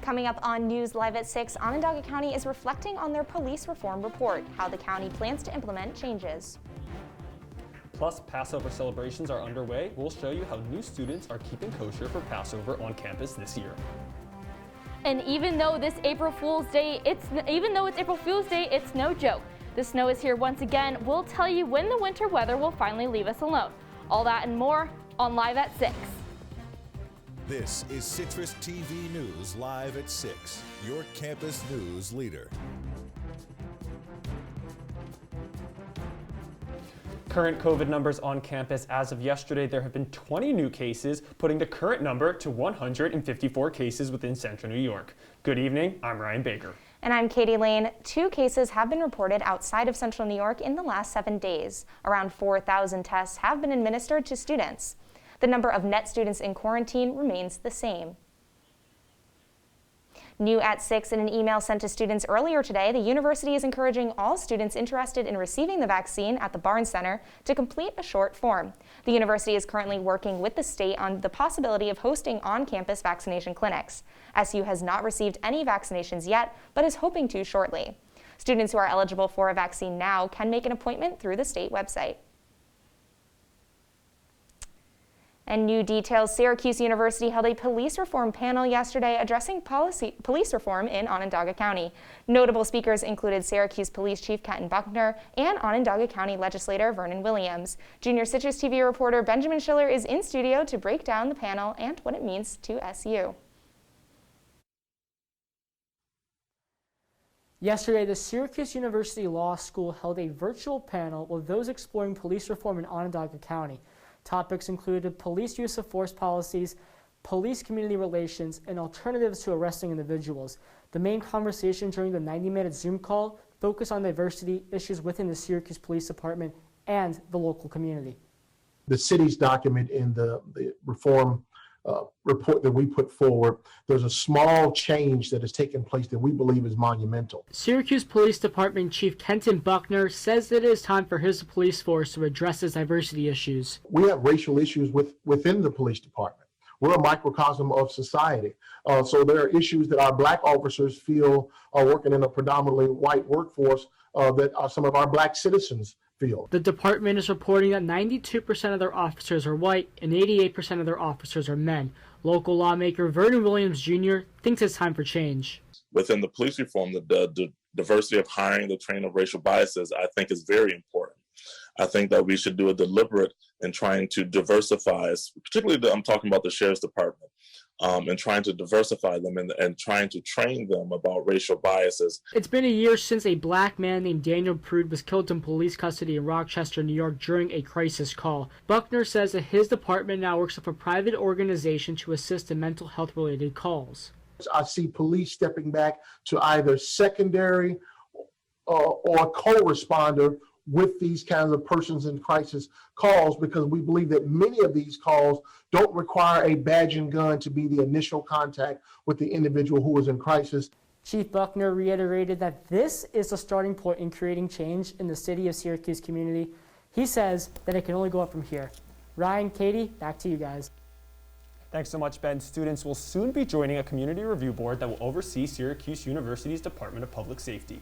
Coming up on News Live at 6, Onondaga County is reflecting on their police reform report, how the county plans to implement changes. Plus, Passover celebrations are underway. We'll show you how new students are keeping kosher for Passover on campus this year. And even though it's April Fool's Day, it's no joke. The snow is here once again. We'll tell you when the winter weather will finally leave us alone. All that and more on Live at 6. This is CitrusTV News Live at 6, your campus news leader. Current COVID numbers on campus. As of yesterday, there have been 20 new cases, putting the current number to 154 cases within Central New York. Good evening, I'm Ryan Baker. And I'm Katie Lane. 2 cases have been reported outside of Central New York in the last 7 days. Around 4,000 tests have been administered to students. The number of net students in quarantine remains the same. New at 6, in an email sent to students earlier today, the university is encouraging all students interested in receiving the vaccine at the Barnes Center to complete a short form. The university is currently working with the state on the possibility of hosting on-campus vaccination clinics. SU has not received any vaccinations yet, but is hoping to shortly. Students who are eligible for a vaccine now can make an appointment through the state website. And new details, Syracuse University held a police reform panel yesterday addressing police reform in Onondaga County. Notable speakers included Syracuse Police Chief Kenton Buckner and Onondaga County Legislator Vernon Williams. Junior CitrusTV reporter Benjamin Schiller is in studio to break down the panel and what it means to SU. Yesterday, the Syracuse University Law School held a virtual panel with those exploring police reform in Onondaga County. Topics included police use of force policies, police community relations, and alternatives to arresting individuals. The main conversation during the 90-minute Zoom call focused on diversity issues within the Syracuse Police Department and the local community. The city's document in the reform report that we put forward, there's a small change that has taken place that we believe is monumental. Syracuse Police Department Chief Kenton Buckner says that it is time for his police force to address its diversity issues. We have racial issues within the police department. We're a microcosm of society. So there are issues that our black officers feel are working in a predominantly white workforce that some of our black citizens feel. The department is reporting that 92% of their officers are white and 88% of their officers are men. Local lawmaker Vernon Williams Jr. thinks it's time for change. Within the police reform, the diversity of hiring, the training of racial biases, I think is very important. I think that we should do a deliberate in trying to diversify, particularly I'm talking about the sheriff's department, and trying to diversify them and trying to train them about racial biases. It's been a year since a black man named Daniel Prude was killed in police custody in Rochester, New York during a crisis call. Buckner says that his department now works with a private organization to assist in mental health related calls. I see police stepping back to either secondary or co-responder with these kinds of persons in crisis calls, because we believe that many of these calls don't require a badge and gun to be the initial contact with the individual who is in crisis. Chief Buckner reiterated that this is the starting point in creating change in the city of Syracuse community. He says that it can only go up from here. Ryan, Katie, back to you guys. Thanks so much, Ben. Students will soon be joining a community review board that will oversee Syracuse University's Department of Public Safety.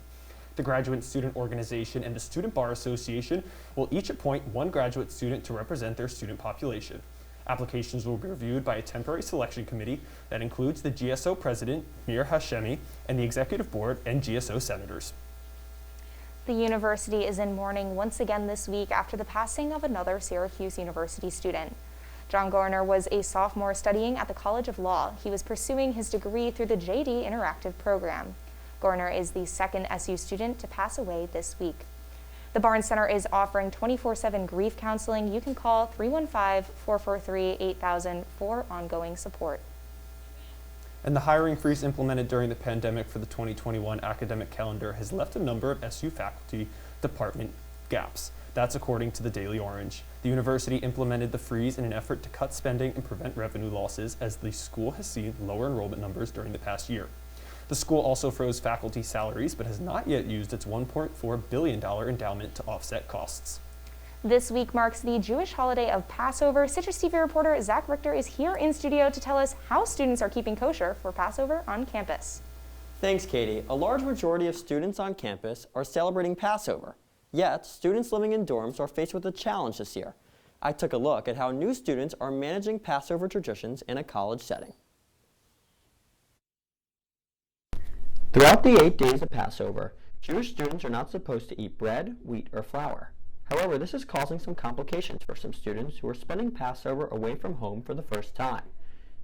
The Graduate Student Organization and the Student Bar Association will each appoint one graduate student to represent their student population. Applications will be reviewed by a temporary selection committee that includes the GSO President, Mir Hashemi, and the Executive Board and GSO Senators. The university is in mourning once again this week after the passing of another Syracuse University student. John Gorner was a sophomore studying at the College of Law. He was pursuing his degree through the JD Interactive program. Gorner is the second SU student to pass away this week. The Barnes Center is offering 24/7 grief counseling. You can call 315-443-8000 for ongoing support. And the hiring freeze implemented during the pandemic for the 2021 academic calendar has left a number of SU faculty department gaps. That's according to the Daily Orange. The university implemented the freeze in an effort to cut spending and prevent revenue losses, as the school has seen lower enrollment numbers during the past year. The school also froze faculty salaries, but has not yet used its $1.4 billion endowment to offset costs. This week marks the Jewish holiday of Passover. CitrusTV reporter Zach Richter is here in studio to tell us how students are keeping kosher for Passover on campus. Thanks, Katie. A large majority of students on campus are celebrating Passover. Yet, students living in dorms are faced with a challenge this year. I took a look at how new students are managing Passover traditions in a college setting. Throughout the 8 days of Passover, Jewish students are not supposed to eat bread, wheat, or flour. However, this is causing some complications for some students who are spending Passover away from home for the first time.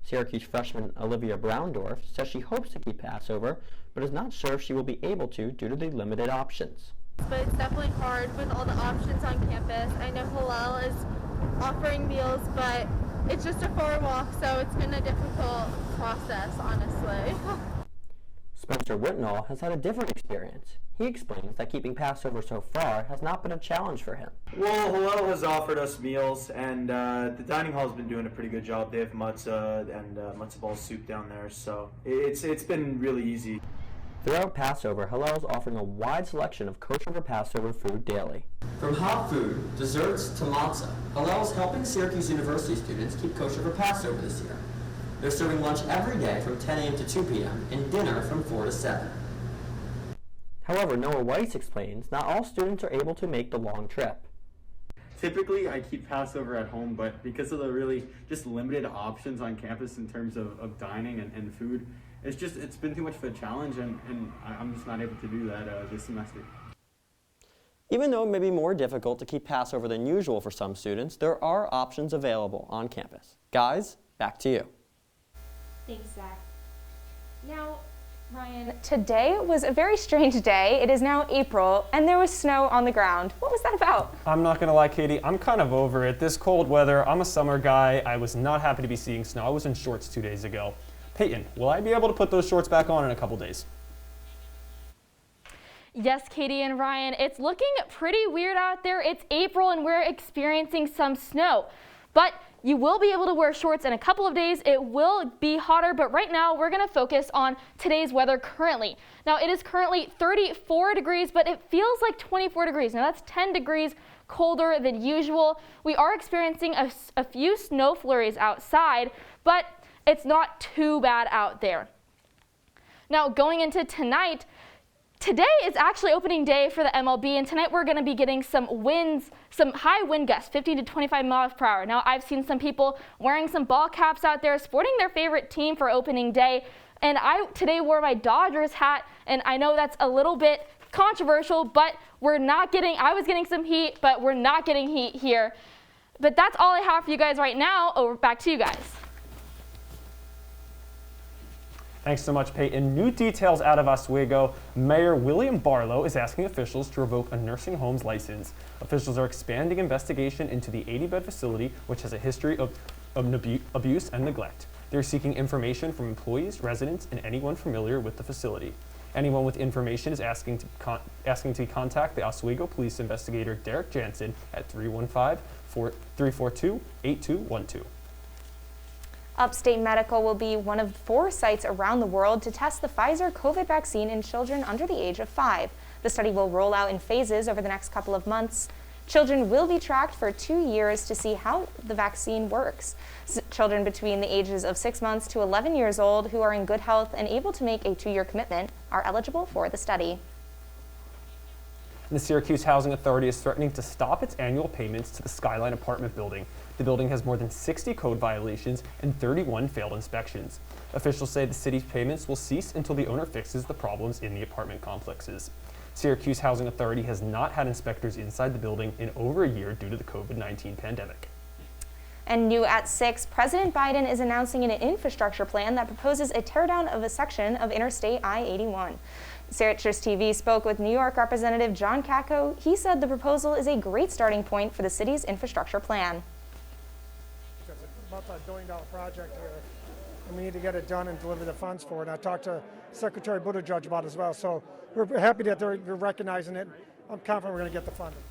Syracuse freshman Olivia Browndorf says she hopes to keep Passover, but is not sure if she will be able to due to the limited options. But it's definitely hard with all the options on campus. I know Hillel is offering meals, but it's just a far walk, so it's been a difficult process, honestly. Spencer Whitnall has had a different experience. He explains that keeping Passover so far has not been a challenge for him. Well, Hillel has offered us meals, and the dining hall has been doing a pretty good job. They have matzah and matzah ball soup down there, so it's been really easy. Throughout Passover, Hillel is offering a wide selection of kosher for Passover food daily. From hot food, desserts, to matzah, Hillel is helping Syracuse University students keep kosher for Passover this year. They're serving lunch every day from 10 a.m. to 2 p.m. and dinner from 4 to 7. However, Noah Weiss explains not all students are able to make the long trip. Typically, I keep Passover at home, but because of the really just limited options on campus in terms of dining and food, it's been too much of a challenge, and I'm just not able to do that this semester. Even though it may be more difficult to keep Passover than usual for some students, there are options available on campus. Guys, back to you. Thanks, Zach. Now, Ryan, today was a very strange day. It is now April, and there was snow on the ground. What was that about? I'm not gonna lie, Katie, I'm kind of over it. This cold weather, I'm a summer guy. I was not happy to be seeing snow. I was in shorts 2 days ago. Peyton, will I be able to put those shorts back on in a couple days? Yes, Katie and Ryan, it's looking pretty weird out there. It's April and we're experiencing some snow, but you will be able to wear shorts in a couple of days. It will be hotter, but right now we're going to focus on today's weather currently. Now, it is currently 34 degrees, but it feels like 24 degrees. Now, that's 10 degrees colder than usual. We are experiencing a few snow flurries outside, but it's not too bad out there. Now, going into tonight, today is actually opening day for the MLB, and tonight we're going to be getting some winds, some high wind gusts, 15 to 25 miles per hour. Now, I've seen some people wearing some ball caps out there, sporting their favorite team for opening day, and I today wore my Dodgers hat, and I know that's a little bit controversial, but I was getting some heat, but we're not getting heat here. But that's all I have for you guys right now. Over back to you guys. Thanks so much, Peyton. New details out of Oswego. Mayor William Barlow is asking officials to revoke a nursing home's license. Officials are expanding investigation into the 80-bed facility, which has a history of abuse and neglect. They're seeking information from employees, residents, and anyone familiar with the facility. Anyone with information is asking to contact the Oswego Police Investigator Derek Chauvin at 315-342-8212. Upstate Medical will be one of 4 sites around the world to test the Pfizer COVID vaccine in children under the age of 5. The study will roll out in phases over the next couple of months. Children will be tracked for 2 years to see how the vaccine works. Children between the ages of 6 months to 11 years old who are in good health and able to make a 2-year commitment are eligible for the study. The Syracuse Housing Authority is threatening to stop its annual payments to the Skyline apartment building. The building has more than 60 code violations and 31 failed inspections. Officials say the city's payments will cease until the owner fixes the problems in the apartment complexes. Syracuse Housing Authority has not had inspectors inside the building in over a year due to the COVID-19 pandemic. And new at 6, President Biden is announcing an infrastructure plan that proposes a teardown of a section of Interstate I-81. CitrusTV spoke with New York Representative John Kakko. He said the proposal is a great starting point for the city's infrastructure plan. It's about a $1 billion project here, and we need to get it done and deliver the funds for it. I talked to Secretary Buttigieg about it as well, so we're happy that they're recognizing it. I'm confident we're going to get the funding.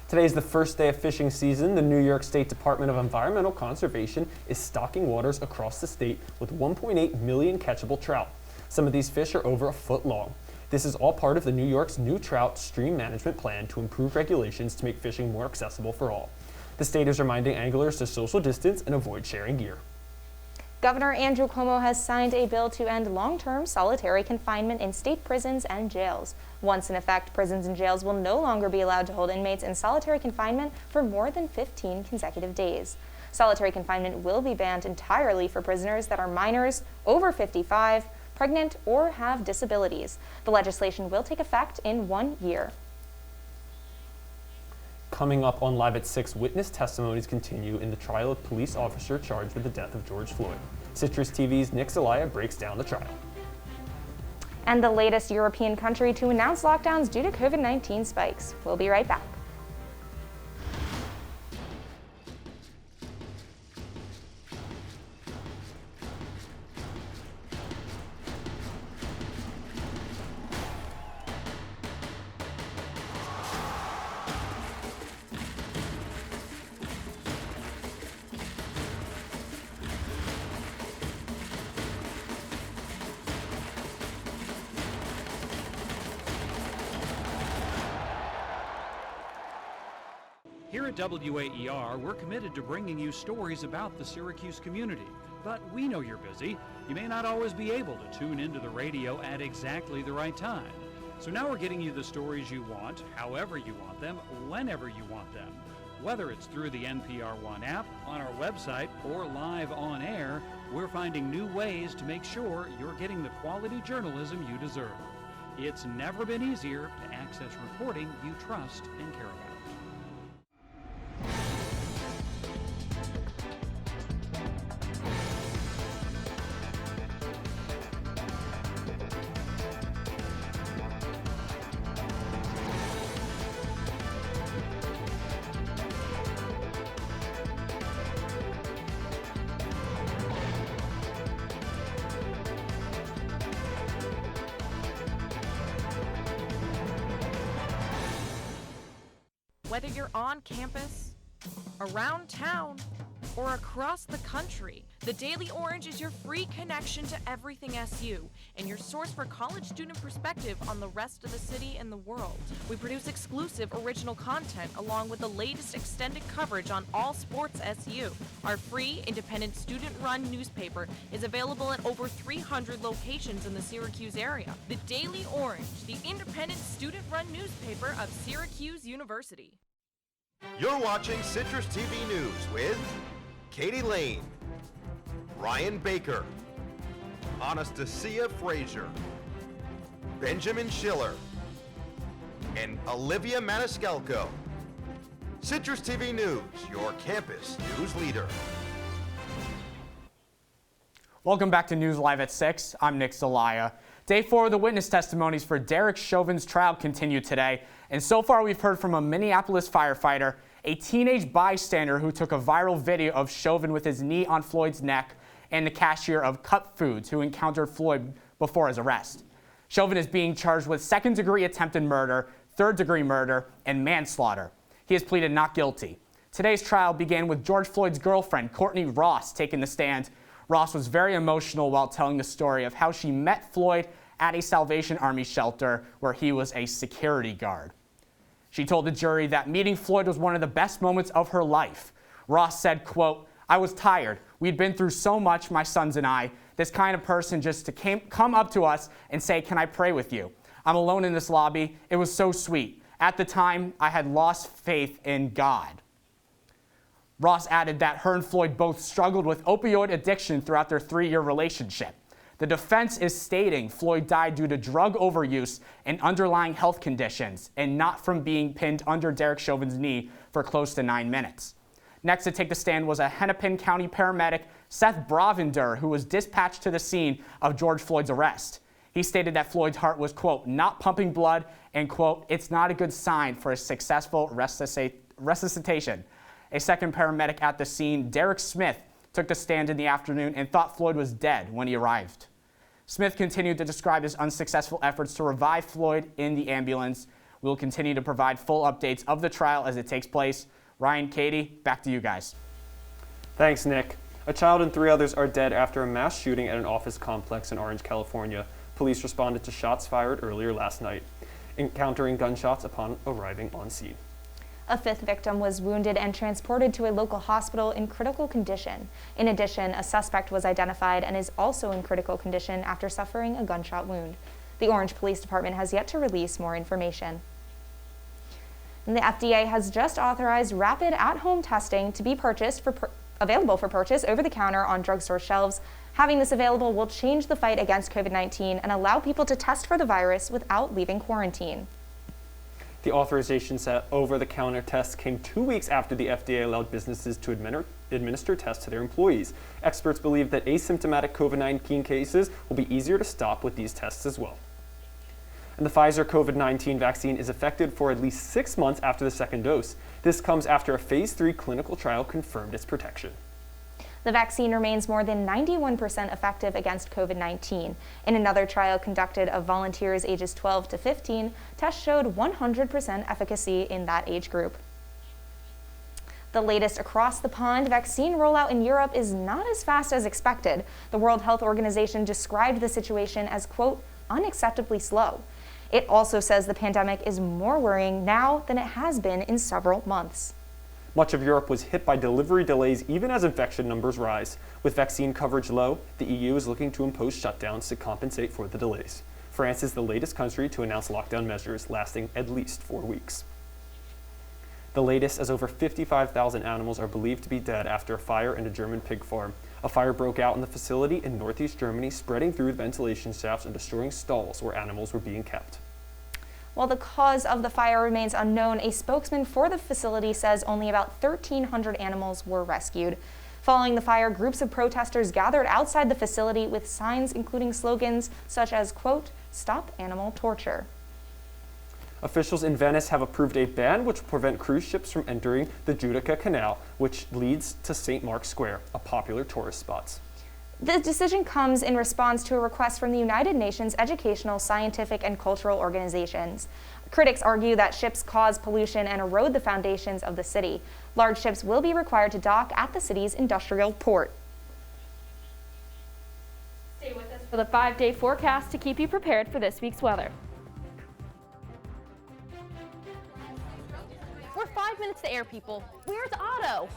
Today is the first day of fishing season. The New York State Department of Environmental Conservation is stocking waters across the state with 1.8 million catchable trout. Some of these fish are over a foot long. This is all part of the New York's new trout stream management plan to improve regulations to make fishing more accessible for all. The state is reminding anglers to social distance and avoid sharing gear. Governor Andrew Cuomo has signed a bill to end long-term solitary confinement in state prisons and jails. Once in effect, prisons and jails will no longer be allowed to hold inmates in solitary confinement for more than 15 consecutive days. Solitary confinement will be banned entirely for prisoners that are minors, over 55, pregnant, or have disabilities. The legislation will take effect in 1 year. Coming up on Live at 6, witness testimonies continue in the trial of police officer charged with the death of George Floyd. Citrus TV's Nick Zelaya breaks down the trial. And the latest European country to announce lockdowns due to COVID-19 spikes. We'll be right back. Here at WAER, we're committed to bringing you stories about the Syracuse community. But we know you're busy. You may not always be able to tune into the radio at exactly the right time. So now we're getting you the stories you want, however you want them, whenever you want them. Whether it's through the NPR One app, on our website, or live on air, we're finding new ways to make sure you're getting the quality journalism you deserve. It's never been easier to access reporting you trust and care about. Whether you're on campus, around town, or across the country, the Daily Orange is your free connection to everything SU and your source for college student perspective on the rest of the city and the world. We produce exclusive original content along with the latest extended coverage on all sports SU. Our free, independent, student-run newspaper is available at over 300 locations in the Syracuse area. The Daily Orange, the independent, student-run newspaper of Syracuse University. You're watching Citrus TV News with Katie Lane, Ryan Baker, Anastasia Frazier, Benjamin Schiller, and Olivia Maniscalco. Citrus TV News, your campus news leader. Welcome back to News Live at 6. I'm Nick Zelaya. Day 4 of the witness testimonies for Derek Chauvin's trial continue today. And so far we've heard from a Minneapolis firefighter, a teenage bystander who took a viral video of Chauvin with his knee on Floyd's neck, and the cashier of Cup Foods who encountered Floyd before his arrest. Chauvin is being charged with second-degree attempted murder, third-degree murder, and manslaughter. He has pleaded not guilty. Today's trial began with George Floyd's girlfriend, Courtney Ross, taking the stand. Ross was very emotional while telling the story of how she met Floyd at a Salvation Army shelter where he was a security guard. She told the jury that meeting Floyd was one of the best moments of her life. Ross said, quote, "I was tired. We'd been through so much, my sons and I. This kind of person just to come up to us and say, 'Can I pray with you?' I'm alone in this lobby. It was so sweet. At the time, I had lost faith in God." Ross added that her and Floyd both struggled with opioid addiction throughout their 3-year relationship. The defense is stating Floyd died due to drug overuse and underlying health conditions, and not from being pinned under Derek Chauvin's knee for close to 9 minutes. Next to take the stand was a Hennepin County paramedic, Seth Bravender, who was dispatched to the scene of George Floyd's arrest. He stated that Floyd's heart was, quote, "not pumping blood," and, quote, "it's not a good sign for a successful resuscitation." A second paramedic at the scene, Derek Smith, took the stand in the afternoon and thought Floyd was dead when he arrived. Smith continued to describe his unsuccessful efforts to revive Floyd in the ambulance. We will continue to provide full updates of the trial as it takes place. Ryan, Katie, back to you guys. Thanks, Nick. A child and 3 others are dead after a mass shooting at an office complex in Orange, California. Police responded to shots fired earlier last night, encountering gunshots upon arriving on scene. A fifth victim was wounded and transported to a local hospital in critical condition. In addition, a suspect was identified and is also in critical condition after suffering a gunshot wound. The Orange Police Department has yet to release more information. And the FDA has just authorized rapid at-home testing to be available for purchase over the counter on drugstore shelves. Having this available will change the fight against COVID-19 and allow people to test for the virus without leaving quarantine. The authorization set over-the-counter tests came 2 weeks after the FDA allowed businesses to administer tests to their employees. Experts believe that asymptomatic COVID-19 cases will be easier to stop with these tests as well. And the Pfizer COVID-19 vaccine is effective for at least 6 months after the second dose. This comes after a phase 3 clinical trial confirmed its protection. The vaccine remains more than 91% effective against COVID-19. In another trial conducted of volunteers ages 12 to 15, tests showed 100% efficacy in that age group. The latest across-the-pond vaccine rollout in Europe is not as fast as expected. The World Health Organization described the situation as, quote, unacceptably slow. It also says the pandemic is more worrying now than it has been in several months. Much of Europe was hit by delivery delays even as infection numbers rise. With vaccine coverage low, the EU is looking to impose shutdowns to compensate for the delays. France is the latest country to announce lockdown measures lasting at least 4 weeks. The latest, as over 55,000 animals are believed to be dead after a fire in a German pig farm. A fire broke out in the facility in northeast Germany, spreading through ventilation shafts and destroying stalls where animals were being kept. While the cause of the fire remains unknown, a spokesman for the facility says only about 1,300 animals were rescued. Following the fire, groups of protesters gathered outside the facility with signs including slogans such as, quote, stop animal torture. Officials in Venice have approved a ban which will prevent cruise ships from entering the Giudecca Canal, which leads to St. Mark's Square, a popular tourist spot. The decision comes in response to a request from the United Nations educational, scientific, and cultural organizations. Critics argue that ships cause pollution and erode the foundations of the city. Large ships will be required to dock at the city's industrial port. Stay with us for the 5-day forecast to keep you prepared for this week's weather. We're 5 minutes to air, people. Where's Otto?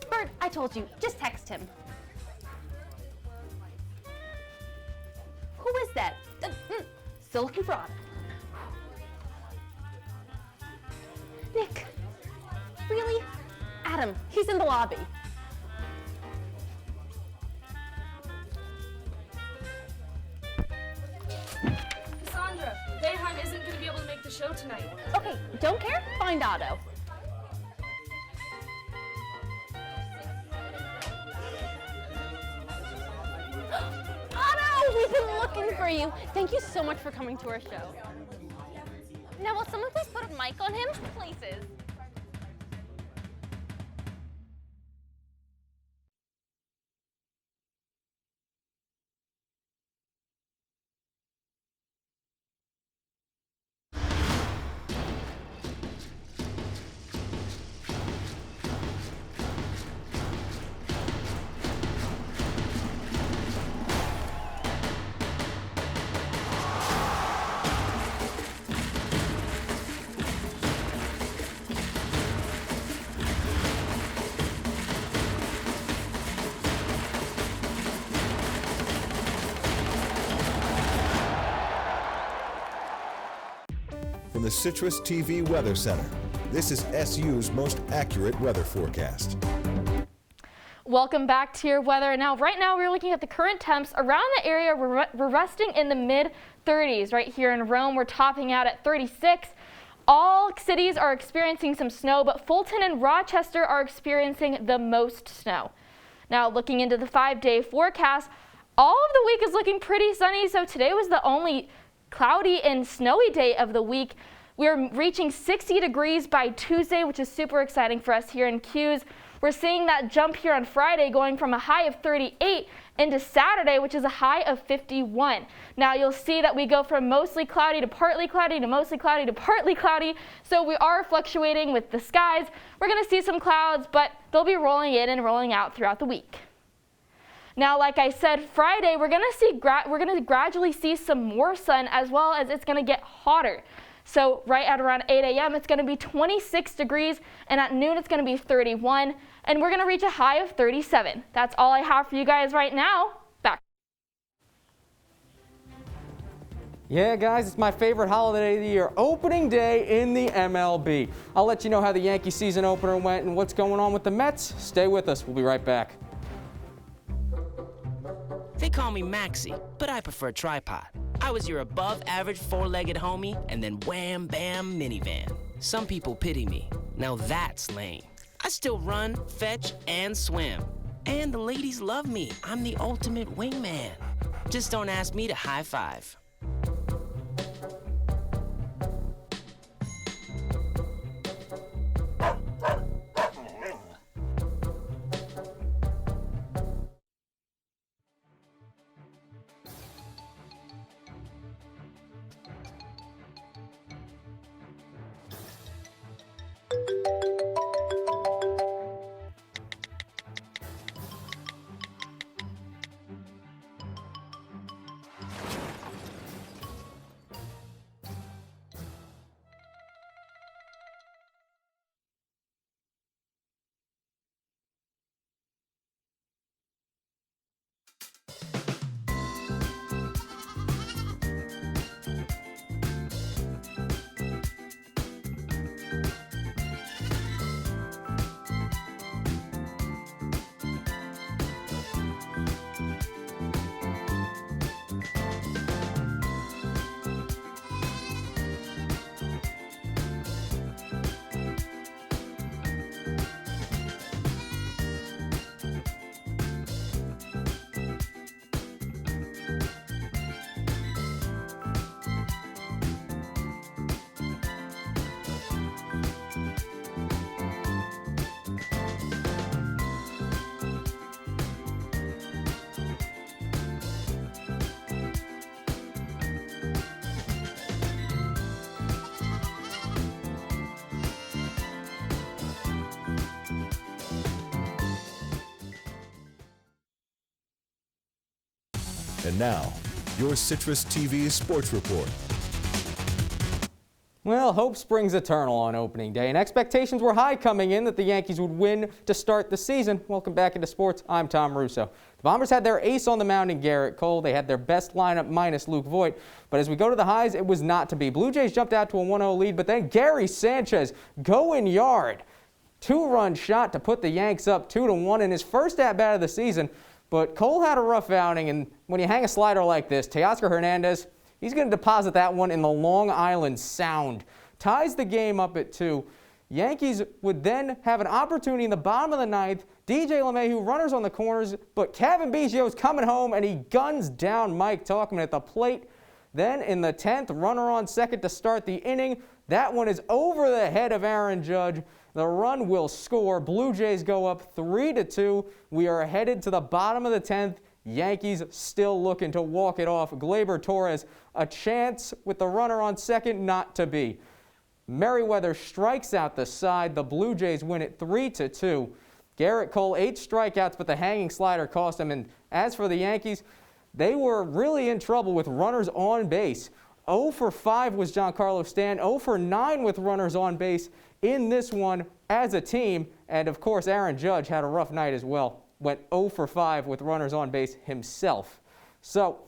Bert, I told you, just text him. Who is that? Still looking for Otto. Nick, really? Adam, he's in the lobby. Cassandra, Bayheim isn't going to be able to make the show tonight. Okay, don't care? Find Otto. Otto, we've been looking for you. Thank you so much for coming to our show. Now, will someone please put a mic on him? Places. From the Citrus TV Weather Center, this is SU's most accurate weather forecast. Welcome back to your weather. Now, right now we're looking at the current temps around the area. We're resting in the mid-30s. Right here in Rome, we're topping out at 36. All cities are experiencing some snow, but Fulton and Rochester are experiencing the most snow. Now, looking into the 5-day forecast, all of the week is looking pretty sunny, so today was the only cloudy and snowy day of the week. We're reaching 60 degrees by Tuesday, which is super exciting for us here in Hughes. We're seeing that jump here on Friday, going from a high of 38 into Saturday, which is a high of 51. Now you'll see that we go from mostly cloudy to partly cloudy to mostly cloudy to partly cloudy. So we are fluctuating with the skies. We're going to see some clouds, but they'll be rolling in and rolling out throughout the week. Now, like I said, Friday we're going to gradually see some more sun, as well as it's going to get hotter. So right at around 8 a.m. it's going to be 26 degrees, and at noon it's going to be 31, and we're going to reach a high of 37. That's all I have for you guys right now. Back. Yeah, guys, it's my favorite holiday of the year, opening day in the MLB. I'll let you know how the Yankee season opener went and what's going on with the Mets. Stay with us. We'll be right back. They call me Maxie, but I prefer tripod. I was your above-average four-legged homie, and then wham, bam, minivan. Some people pity me. Now that's lame. I still run, fetch, and swim. And the ladies love me. I'm the ultimate wingman. Just don't ask me to high five. And now, your CitrusTV Sports Report. Well, hope springs eternal on opening day, and expectations were high coming in that the Yankees would win to start the season. Welcome back into sports. I'm Tom Russo. The Bombers had their ace on the mound in Garrett Cole. They had their best lineup minus Luke Voigt, but as we go to the highs, it was not to be. Blue Jays jumped out to a 1-0 lead, but then Gary Sanchez going yard. Two-run shot to put the Yanks up 2-1 in his first at-bat of the season. But Cole had a rough outing, and when you hang a slider like this, Teoscar Hernandez, he's going to deposit that one in the Long Island Sound. Ties the game up at 2. Yankees would then have an opportunity in the bottom of the ninth. DJ LeMahieu, runners on the corners, but Kevin Biggio's coming home, and he guns down Mike Tauchman at the plate. Then in the 10th, runner on second to start the inning. That one is over the head of Aaron Judge. The run will score. Blue Jays go up 3-2. We are headed to the bottom of the 10th. Yankees still looking to walk it off. Gleyber Torres, a chance with the runner on second, not to be. Merriweather strikes out the side. The Blue Jays win it 3-2. Garrett Cole, 8 strikeouts, but the hanging slider cost him. And as for the Yankees, they were really in trouble with runners on base. 0 for 5 was Giancarlo Stanton, 0 for 9 with runners on base in this one as a team. And of course, Aaron Judge had a rough night as well. Went 0 for 5 with runners on base himself. So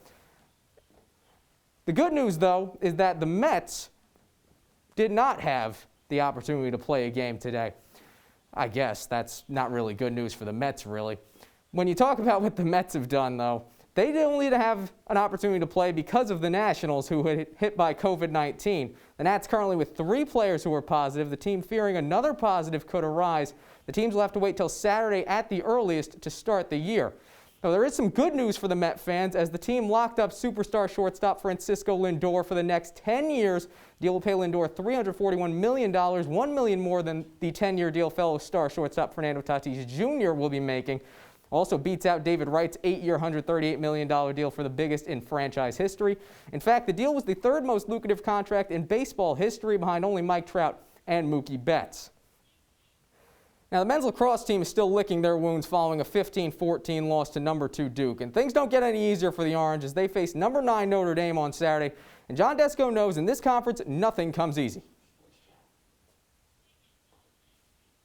the good news, though, is that the Mets did not have the opportunity to play a game today. I guess that's not really good news for the Mets, really. When you talk about what the Mets have done, though, they didn't only have an opportunity to play because of the Nationals, who were hit by COVID-19. The Nats currently with 3 players who are positive. The team fearing another positive could arise. The teams will have to wait till Saturday at the earliest to start the year. Now, there is some good news for the Met fans as the team locked up superstar shortstop Francisco Lindor for the next 10 years. The deal will pay Lindor $341 million, $1 million more than the 10-year deal fellow star shortstop Fernando Tatis Jr. will be making. Also beats out David Wright's 8-year, $138 million deal for the biggest in franchise history. In fact, the deal was the 3rd most lucrative contract in baseball history, behind only Mike Trout and Mookie Betts. Now, the men's lacrosse team is still licking their wounds following a 15-14 loss to number 2 Duke, and things don't get any easier for the Orange as they face number 9 Notre Dame on Saturday. And John Desko knows in this conference, nothing comes easy.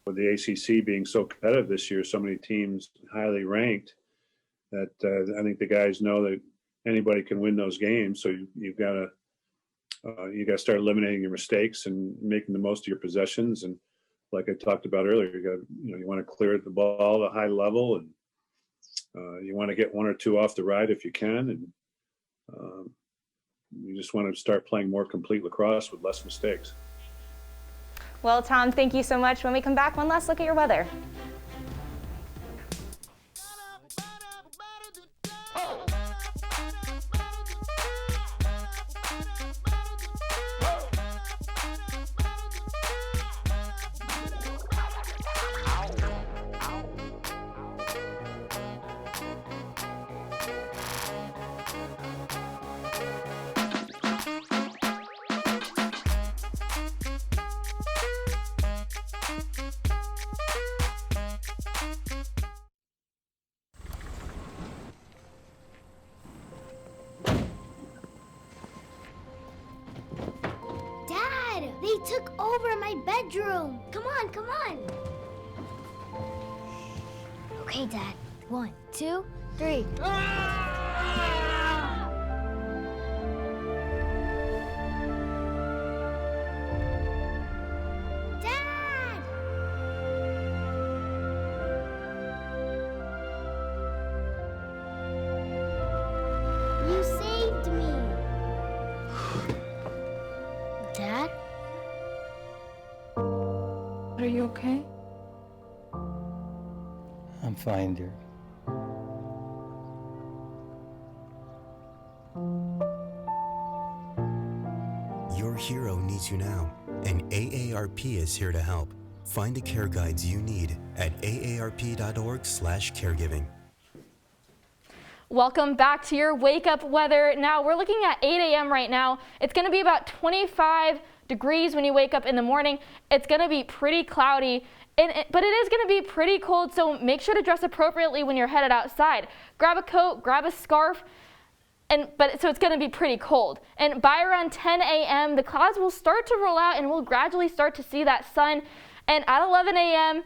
With the ACC being so competitive this year, so many teams highly ranked, that I think the guys know that anybody can win those games. So you've got to start eliminating your mistakes and making the most of your possessions. And like I talked about earlier, you want to clear the ball at a high level, and you want to get 1 or 2 off the ride if you can, and you just want to start playing more complete lacrosse with less mistakes. Well, Tom, thank you so much. When we come back, one last look at your weather. They took over my bedroom. Come on, come on. Okay, Dad. 1, 2, 3. Dad! You saved me. Dad? Are you okay? I'm fine, dear. Your hero needs you now, and AARP is here to help. Find the care guides you need at aarp.org/caregiving. Welcome back to your wake up weather. Now we're looking at 8 a.m. right now. It's going to be about 25 degrees when you wake up in the morning. It's going to be pretty cloudy, but it is going to be pretty cold, so make sure to dress appropriately when you're headed outside. Grab a coat, grab a scarf, so it's going to be pretty cold. And by around 10 a.m., the clouds will start to roll out and we'll gradually start to see that sun. And at 11 a.m.,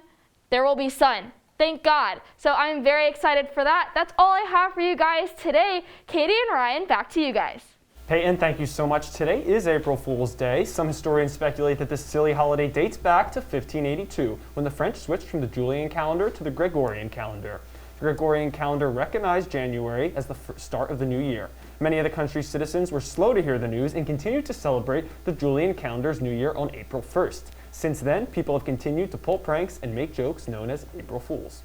there will be sun. Thank God. So I'm very excited for that. That's all I have for you guys today. Katie and Ryan, back to you guys. Peyton, thank you so much. Today is April Fool's Day. Some historians speculate that this silly holiday dates back to 1582, when the French switched from the Julian calendar to the Gregorian calendar. The Gregorian calendar recognized January as the start of the new year. Many of the country's citizens were slow to hear the news and continued to celebrate the Julian calendar's New Year on April 1st. Since then, people have continued to pull pranks and make jokes known as April Fools.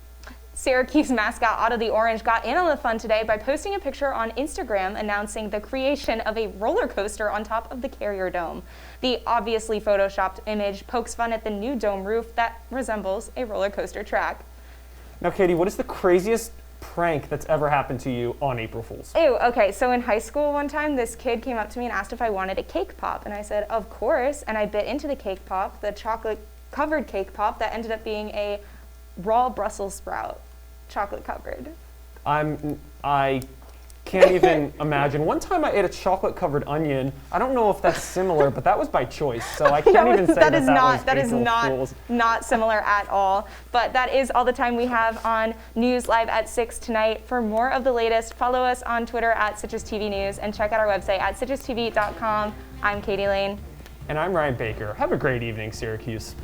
Syracuse mascot Otto the Orange got in on the fun today by posting a picture on Instagram announcing the creation of a roller coaster on top of the Carrier Dome. The obviously photoshopped image pokes fun at the new dome roof that resembles a roller coaster track. Now, Katie, what is the craziest prank that's ever happened to you on April Fools? Ew, okay, so in high school one time, this kid came up to me and asked if I wanted a cake pop, and I said, of course, and I bit into the cake pop, the chocolate-covered cake pop that ended up being a raw Brussels sprout, chocolate-covered. I can't even imagine. One time I ate a chocolate-covered onion. I don't know if that's similar, but that was by choice, so I can't even say that is not similar at all. But that is all the time we have on News Live at 6 tonight. For more of the latest, follow us on Twitter at CitrusTV News and check out our website at citrustv.com. I'm Katie Lane. And I'm Ryan Baker. Have a great evening, Syracuse.